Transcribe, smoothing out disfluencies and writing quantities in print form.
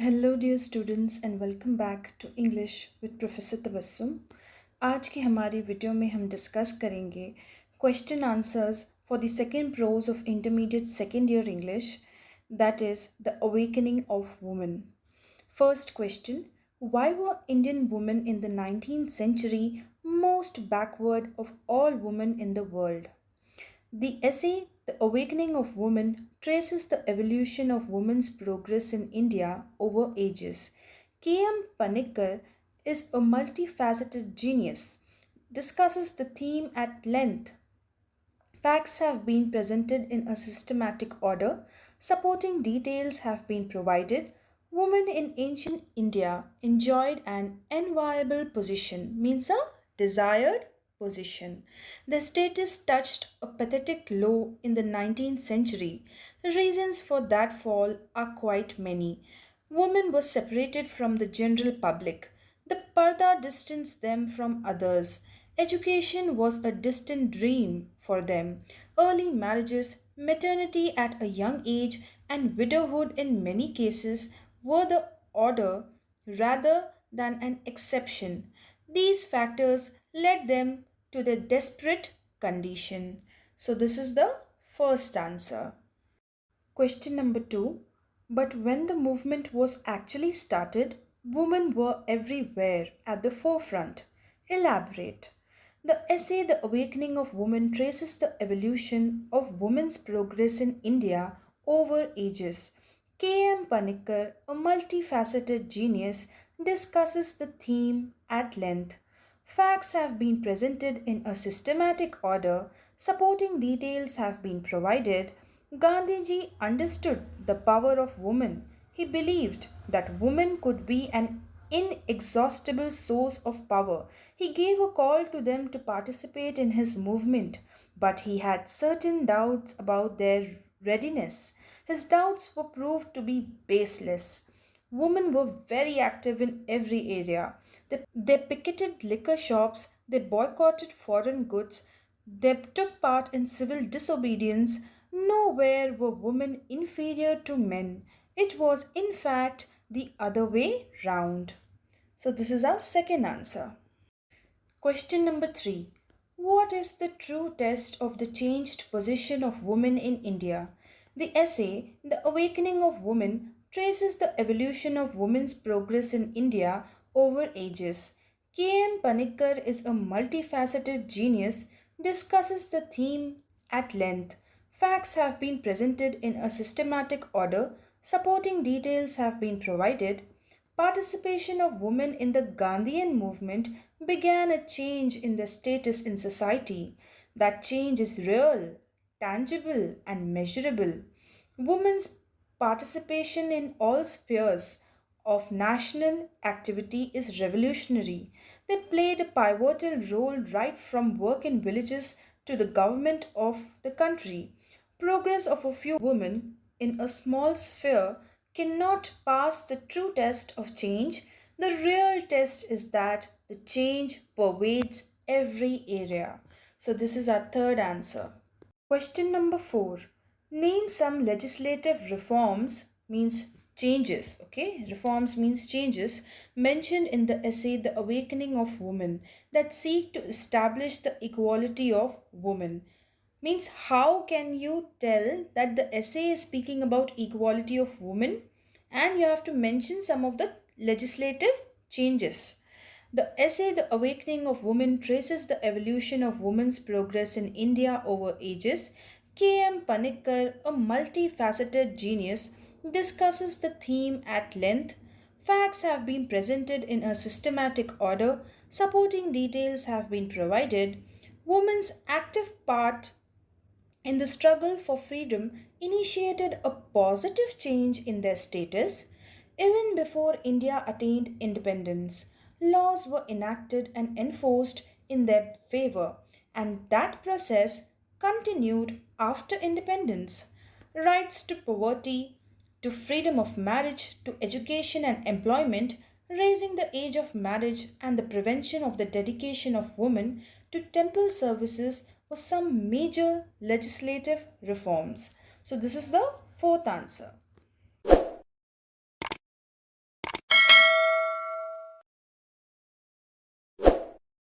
Hello dear students and welcome back to English with professor Tabassum. आज की हमारी video में हम डिस्कस करेंगे question answers for the second prose of intermediate second year English, that is the awakening of women. First question: why were Indian women in the 19th century most backward of all women in the world? The essay, The Awakening of Women, traces the evolution of women's progress in India over ages. K.M. Panikkar is a multifaceted genius, discusses the theme at length. Facts have been presented in a systematic order, supporting details have been provided. Women in ancient India enjoyed an enviable position, means a desired position. Their status touched a pathetic low in the 19th century. The reasons for that fall are quite many. Women were separated from the general public. The parda distanced them from others. Education was a distant dream for them. Early marriages, maternity at a young age, and widowhood in many cases were the order rather than an exception. These factors led them to their desperate condition. So, this is the first answer. Question number two. But when the movement was actually started, women were everywhere at the forefront. Elaborate. The essay The Awakening of Women traces the evolution of women's progress in India over ages. K.M. Panikkar, a multifaceted genius, discusses the theme at length. Facts have been presented in a systematic order, supporting details have been provided. Gandhiji understood the power of women. He believed that women could be an inexhaustible source of power. He gave a call to them to participate in his movement, but he had certain doubts about their readiness. His doubts were proved to be baseless. Women were very active in every area. They picketed liquor shops, they boycotted foreign goods, they took part in civil disobedience. Nowhere were women inferior to men. It was, in fact, the other way round. So, this is our second answer. Question number three. What is the true test of the changed position of women in India? The essay, The Awakening of Women, traces the evolution of women's progress in India over ages. K.M. Panikkar is a multifaceted genius, discusses the theme at length. Facts have been presented in a systematic order, supporting details have been provided. Participation of women in the Gandhian movement began a change in their status in society. That change is real, tangible, and measurable. Women's participation in all spheres of national activity is revolutionary. They played a pivotal role right from work in villages to the government of the country. Progress of a few women in a small sphere cannot pass the true test of change. The real test is that the change pervades every area. So, this is our third answer. Question number four. Name some legislative reforms means changes. Okay, reforms means changes mentioned in the essay The Awakening of Women that seek to establish the equality of women. Means how can you tell that the essay is speaking about equality of women and you have to mention some of the legislative changes. The essay The Awakening of Women traces the evolution of women's progress in India over ages. K.M. Panikkar, a multifaceted genius, discusses the theme at length. Facts have been presented in a systematic order, supporting details have been provided. Women's active part in the struggle for freedom initiated a positive change in their status. Even before India attained independence, laws were enacted and enforced in their favor, and that process continued after independence. Rights to poverty, to freedom of marriage, to education and employment, raising the age of marriage, and the prevention of the dedication of women to temple services were some major legislative reforms. So, this is the fourth answer.